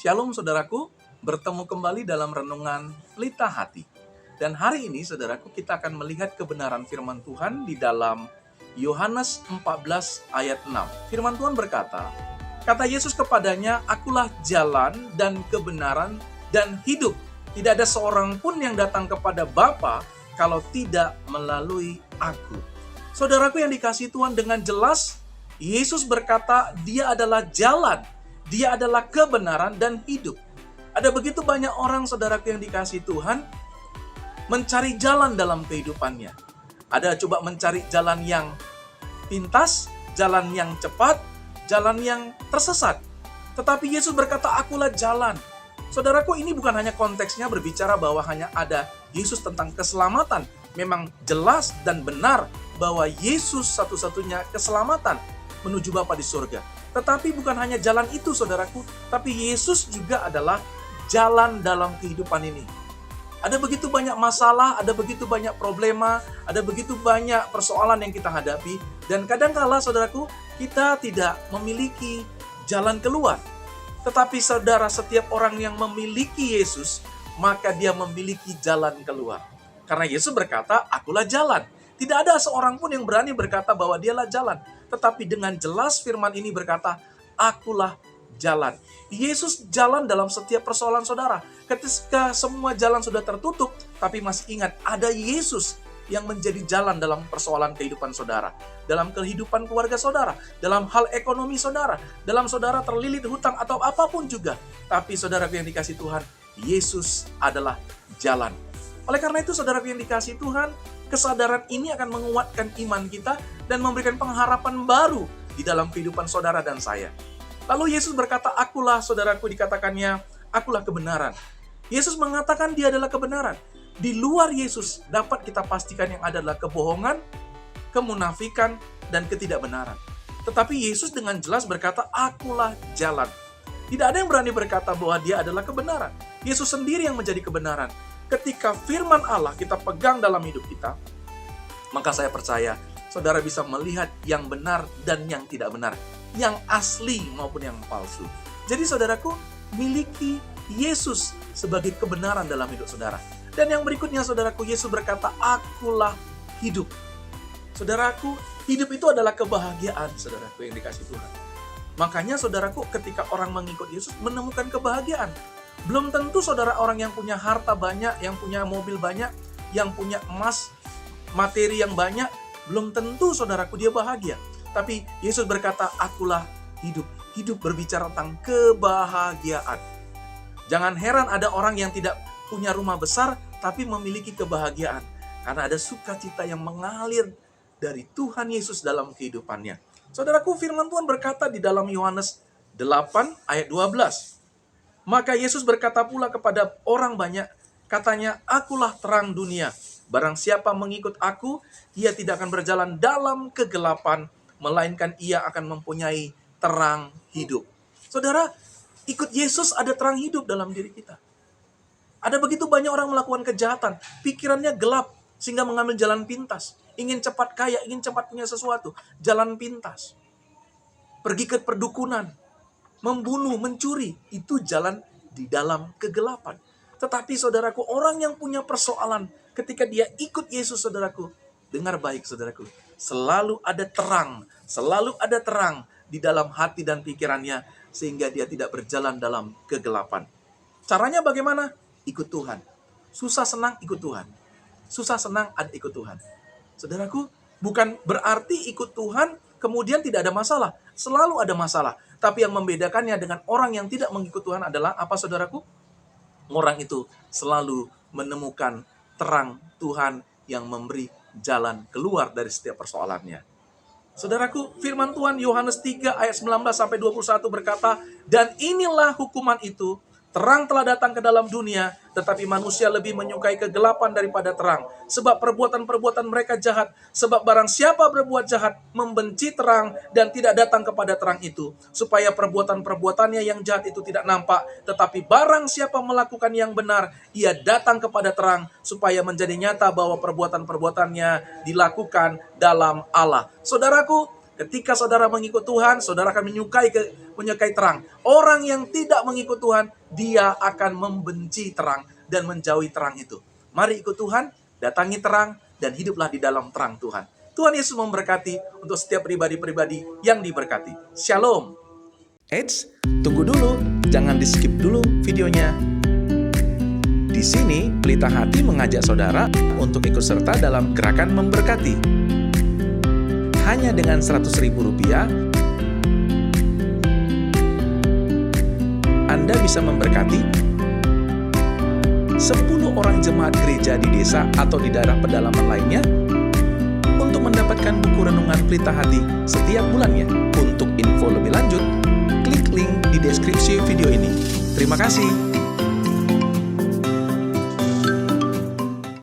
Shalom saudaraku, bertemu kembali dalam renungan Pelita Hati. Dan hari ini saudaraku kita akan melihat kebenaran firman Tuhan di dalam Yohanes 14 ayat 6. Firman Tuhan berkata, kata Yesus kepadanya, akulah jalan dan kebenaran dan hidup. Tidak ada seorang pun yang datang kepada Bapa kalau tidak melalui aku. Saudaraku yang dikasihi Tuhan, dengan jelas Yesus berkata dia adalah jalan. Dia adalah kebenaran dan hidup. Ada begitu banyak orang, saudaraku yang dikasihi Tuhan, mencari jalan dalam kehidupannya. Ada coba mencari jalan yang pintas, jalan yang cepat, jalan yang tersesat. Tetapi Yesus berkata, akulah jalan. Saudaraku, ini bukan hanya konteksnya berbicara bahwa hanya ada Yesus tentang keselamatan. Memang jelas dan benar bahwa Yesus satu-satunya keselamatan menuju Bapa di surga. Tetapi bukan hanya jalan itu, saudaraku, tapi Yesus juga adalah jalan dalam kehidupan ini. Ada begitu banyak masalah, ada begitu banyak problema, ada begitu banyak persoalan yang kita hadapi, dan kadangkala, saudaraku, kita tidak memiliki jalan keluar. Tetapi saudara, setiap orang yang memiliki Yesus, maka dia memiliki jalan keluar. Karena Yesus berkata, akulah jalan. Tidak ada seorang pun yang berani berkata bahwa dialah jalan. Tetapi dengan jelas firman ini berkata, akulah jalan. Yesus jalan dalam setiap persoalan saudara. Ketika semua jalan sudah tertutup, tapi masih ingat, ada Yesus yang menjadi jalan dalam persoalan kehidupan saudara. Dalam kehidupan keluarga saudara. Dalam hal ekonomi saudara. Dalam saudara terlilit hutang atau apapun juga. Tapi saudara yang dikasihi Tuhan, Yesus adalah jalan. Oleh karena itu, saudara yang dikasihi Tuhan, kesadaran ini akan menguatkan iman kita dan memberikan pengharapan baru di dalam kehidupan saudara dan saya. Lalu Yesus berkata, akulah, saudaraku, dikatakannya, akulah kebenaran. Yesus mengatakan dia adalah kebenaran. Di luar Yesus dapat kita pastikan yang adalah kebohongan, kemunafikan, dan ketidakbenaran. Tetapi Yesus dengan jelas berkata, akulah jalan. Tidak ada yang berani berkata bahwa dia adalah kebenaran. Yesus sendiri yang menjadi kebenaran. Ketika firman Allah kita pegang dalam hidup kita, maka saya percaya saudara bisa melihat yang benar dan yang tidak benar, yang asli maupun yang palsu. Jadi saudaraku, miliki Yesus sebagai kebenaran dalam hidup saudara. Dan yang berikutnya, saudaraku, Yesus berkata, akulah hidup. Saudaraku, hidup itu adalah kebahagiaan, saudaraku yang dikasihi Tuhan. Makanya saudaraku, ketika orang mengikut Yesus menemukan kebahagiaan. Belum tentu saudara orang yang punya harta banyak, yang punya mobil banyak, yang punya emas, materi yang banyak, belum tentu saudaraku dia bahagia. Tapi Yesus berkata, akulah hidup. Hidup berbicara tentang kebahagiaan. Jangan heran ada orang yang tidak punya rumah besar, tapi memiliki kebahagiaan. Karena ada sukacita yang mengalir dari Tuhan Yesus dalam kehidupannya. Saudaraku, firman Tuhan berkata di dalam Yohanes 8 ayat 12. Maka Yesus berkata pula kepada orang banyak, katanya, akulah terang dunia. Barang siapa mengikut aku, ia tidak akan berjalan dalam kegelapan, melainkan ia akan mempunyai terang hidup. Saudara, ikut Yesus ada terang hidup dalam diri kita. Ada begitu banyak orang melakukan kejahatan, pikirannya gelap, sehingga mengambil jalan pintas. Ingin cepat kaya, ingin cepat punya sesuatu, jalan pintas. Pergi ke perdukunan, membunuh, mencuri, itu jalan di dalam kegelapan. Tetapi saudaraku, orang yang punya persoalan, ketika dia ikut Yesus, saudaraku, dengar baik saudaraku, selalu ada terang di dalam hati dan pikirannya, sehingga dia tidak berjalan dalam kegelapan. Caranya bagaimana? Ikut Tuhan. Susah senang ikut Tuhan. Susah senang ada ikut Tuhan. Saudaraku, bukan berarti ikut Tuhan kemudian tidak ada masalah. Selalu ada masalah. Tapi yang membedakannya dengan orang yang tidak mengikut Tuhan adalah apa, saudaraku? Orang itu selalu menemukan terang Tuhan yang memberi jalan keluar dari setiap persoalannya. Saudaraku, firman Tuhan Yohanes 3 ayat 19-21 berkata, dan inilah hukuman itu, terang telah datang ke dalam dunia, tetapi manusia lebih menyukai kegelapan daripada terang. Sebab perbuatan-perbuatan mereka jahat. Sebab barang siapa berbuat jahat, membenci terang dan tidak datang kepada terang itu. Supaya perbuatan-perbuatannya yang jahat itu tidak nampak. Tetapi barang siapa melakukan yang benar, ia datang kepada terang. Supaya menjadi nyata bahwa perbuatan-perbuatannya dilakukan dalam Allah. Saudaraku, Ketika saudara mengikut Tuhan, saudara akan menyukai terang. Orang yang tidak mengikut Tuhan, dia akan membenci terang dan menjauhi terang itu. Mari ikut Tuhan, datangi terang, dan hiduplah di dalam terang Tuhan. Tuhan Yesus memberkati untuk setiap pribadi-pribadi yang diberkati. Shalom. Eits, tunggu dulu, jangan di-skip dulu videonya. Di sini, Pelita Hati mengajak saudara untuk ikut serta dalam gerakan memberkati. Hanya dengan Rp100.000, Anda bisa memberkati 10 orang jemaat gereja di desa atau di daerah pedalaman lainnya untuk mendapatkan buku renungan Pelita Hati setiap bulannya. Untuk info lebih lanjut, klik link di deskripsi video ini. Terima kasih.